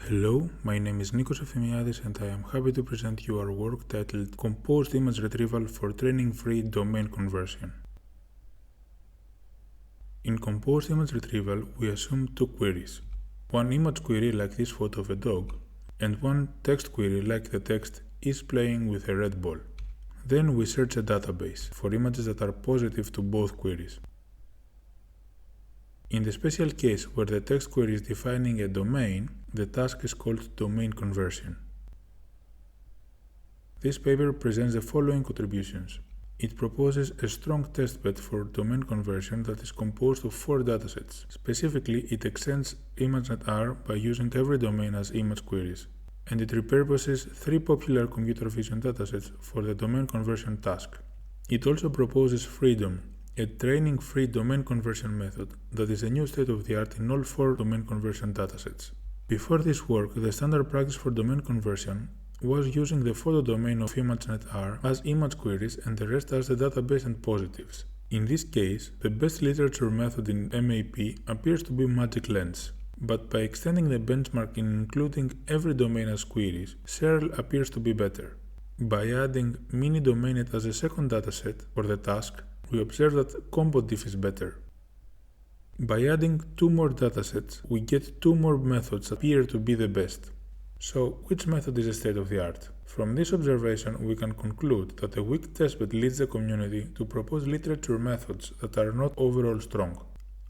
Hello, my name is Nikos Efthimiadis and I am happy to present you our work titled Composed Image Retrieval for Training-Free Domain Conversion. In composed image retrieval, we assume two queries. One image query like this photo of a dog, and one text query like the text is playing with a red ball. Then we search a database for images that are positive to both queries. In the special case where the text query is defining a domain, the task is called domain conversion. This paper presents the following contributions. It proposes a strong testbed for domain conversion that is composed of 4 datasets. Specifically, it extends ImageNet-R by using every domain as image queries, and it repurposes 3 popular computer vision datasets for the domain conversion task. It also proposes Freedom, a training-free domain conversion method that is a new state-of-the-art in all 4 domain conversion datasets. Before this work, the standard practice for domain conversion was using the photo domain of ImageNet-R as image queries and the rest as the database and positives. In this case, the best literature method in MAP appears to be Magic Lens, but by extending the benchmark in including every domain as queries, Searle appears to be better. By adding mini-domainnet as a second dataset for the task, we observe that combo diff is better. By adding 2 more datasets, we get 2 more methods that appear to be the best. So, which method is a state-of-the-art? From this observation, we can conclude that a weak testbed leads the community to propose literature methods that are not overall strong.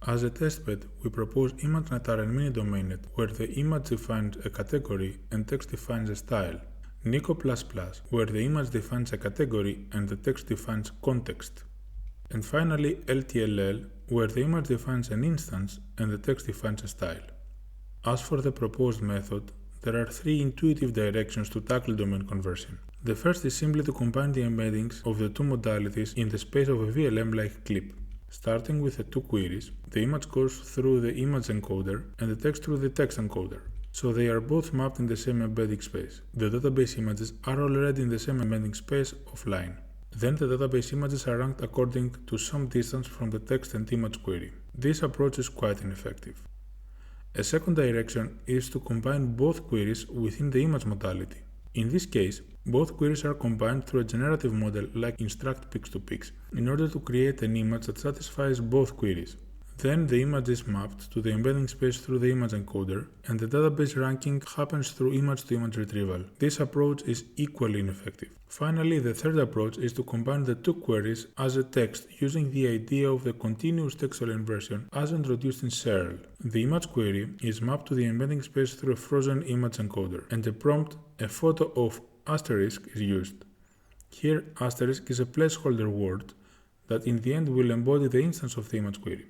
As a testbed, we propose ImageNet-R and mini-domainnet, where the image defines a category and text defines a style. Nico++, where the image defines a category and the text defines context. And finally, LTLL, where the image defines an instance and the text defines a style. As for the proposed method, there are 3 intuitive directions to tackle domain conversion. The first is simply to combine the embeddings of the 2 modalities in the space of a VLM-like clip. Starting with the 2 queries, the image goes through the image encoder and the text through the text encoder. So they are both mapped in the same embedding space. The database images are already in the same embedding space offline. Then the database images are ranked according to some distance from the text and image query. This approach is quite ineffective. A second direction is to combine both queries within the image modality. In this case, both queries are combined through a generative model like instruct_pix2pix in order to create an image that satisfies both queries. Then the image is mapped to the embedding space through the image encoder, and the database ranking happens through image-to-image retrieval. This approach is equally ineffective. Finally, the third approach is to combine the 2 queries as a text using the idea of the continuous textual inversion as introduced in Searle. The image query is mapped to the embedding space through a frozen image encoder, and the prompt, a photo of asterisk, is used. Here, asterisk is a placeholder word that in the end will embody the instance of the image query.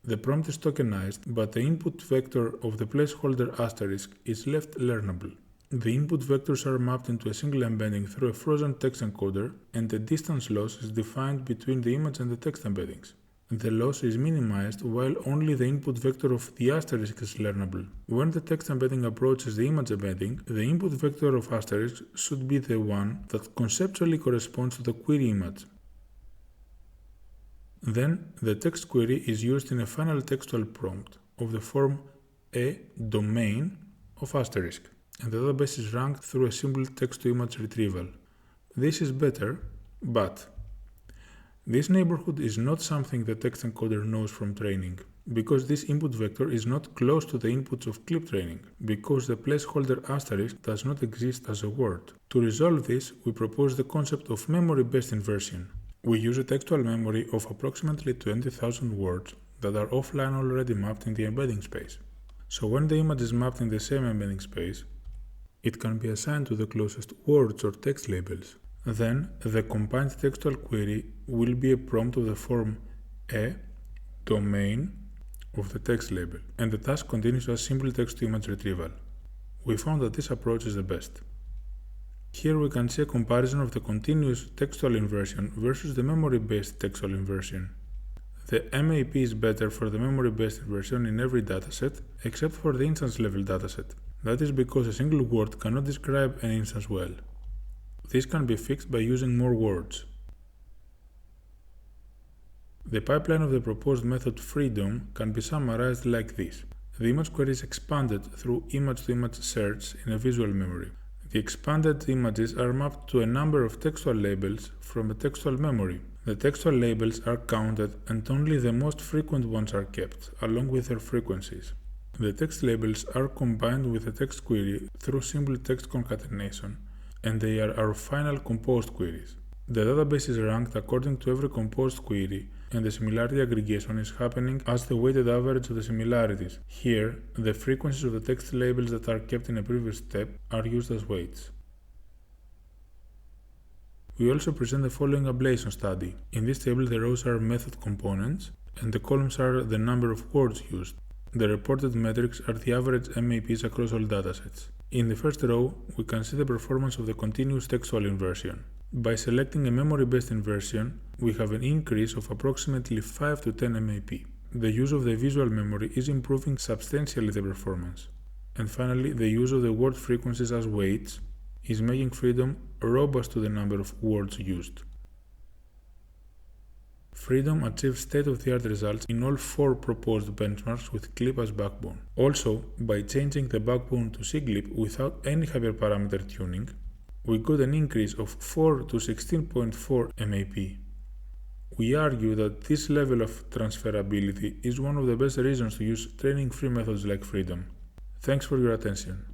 The prompt is tokenized, but the input vector of the placeholder asterisk is left learnable. The input vectors are mapped into a single embedding through a frozen text encoder, and the distance loss is defined between the image and the text embeddings. The loss is minimized while only the input vector of the asterisk is learnable. When the text embedding approaches the image embedding, the input vector of asterisk should be the one that conceptually corresponds to the query image. Then, the text query is used in a final textual prompt of the form a domain of asterisk, and the database is ranked through a simple text-to-image retrieval. This is better, but this neighborhood is not something the text encoder knows from training, because this input vector is not close to the inputs of clip training, because the placeholder asterisk does not exist as a word. To resolve this, we propose the concept of memory-based inversion. We use a textual memory of approximately 20,000 words that are offline already mapped in the embedding space. So when the image is mapped in the same embedding space, it can be assigned to the closest words or text labels. Then, the combined textual query will be a prompt of the form a domain of the text label, and the task continues as simple text-to-image retrieval. We found that this approach is the best. Here we can see a comparison of the continuous textual inversion versus the memory-based textual inversion. The MAP is better for the memory-based inversion in every dataset except for the instance-level dataset. That is because a single word cannot describe an instance well. This can be fixed by using more words. The pipeline of the proposed method Freedom can be summarized like this. The image query is expanded through image-to-image search in a visual memory. The expanded images are mapped to a number of textual labels from a textual memory. The textual labels are counted and only the most frequent ones are kept, along with their frequencies. The text labels are combined with the text query through simple text concatenation, and they are our final composed queries. The database is ranked according to every composed query, and the similarity aggregation is happening as the weighted average of the similarities. Here, the frequencies of the text labels that are kept in a previous step are used as weights. We also present the following ablation study. In this table, the rows are method components, and the columns are the number of words used. The reported metrics are the average MAPs across all datasets. In the first row, we can see the performance of the continuous textual inversion. By selecting a memory-based inversion, we have an increase of approximately 5 to 10 MAP. The use of the visual memory is improving substantially the performance. And finally, the use of the word frequencies as weights is making Freedom robust to the number of words used. Freedom achieves state-of-the-art results in all 4 proposed benchmarks with CLIP as backbone. Also, by changing the backbone to CGLIP without any hyperparameter tuning, we got an increase of 4 to 16.4 MAP. We argue that this level of transferability is one of the best reasons to use training-free methods like Freedom. Thanks for your attention.